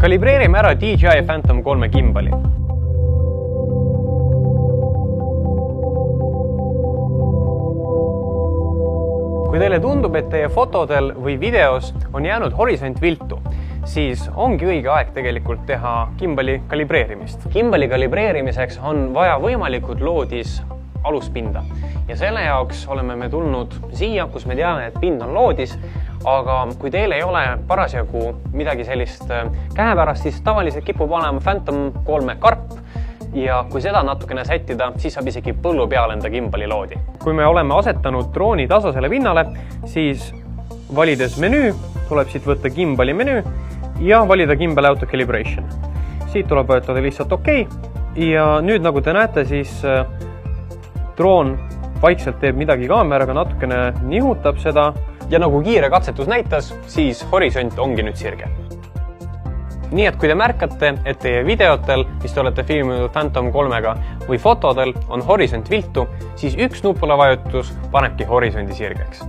Kalibreerime ära DJI Phantom 3 gimbali. Kui teile tundub, et teie fotodel või videos on jäänud horisont viltu, siis ongi õige aeg tegelikult teha gimbali kalibreerimist. Gimbali kalibreerimiseks on vaja võimalikult loodis aluspinda ja selle jaoks oleme me tulnud siia, kus me teame, et pind on loodis, aga kui teil ei ole parasjagu midagi sellist käepärast, siis tavaliselt kipub olema Phantom 3 karp ja kui seda natukene sättida, siis saab isegi põllu peal enda gimbali loodi. Kui me oleme asetanud drooni tasasele pinnale, siis valides menüü tuleb siit võtta gimbali menüü ja valida Gimbal Auto Calibration. Siit tuleb vajutada lihtsalt OK ja nüüd nagu te näete, siis droon vaikselt teeb midagi kaameraga, natukene nihutab seda ja nagu kiire katsetus näitas, siis horisont ongi nüüd sirge. Nii et kui te märkate, et teie videotel, mis te olete filminud Phantom 3-ga või fotodel on horisont viltu, siis üks nupule vajutus panebki horisondi sirgeks.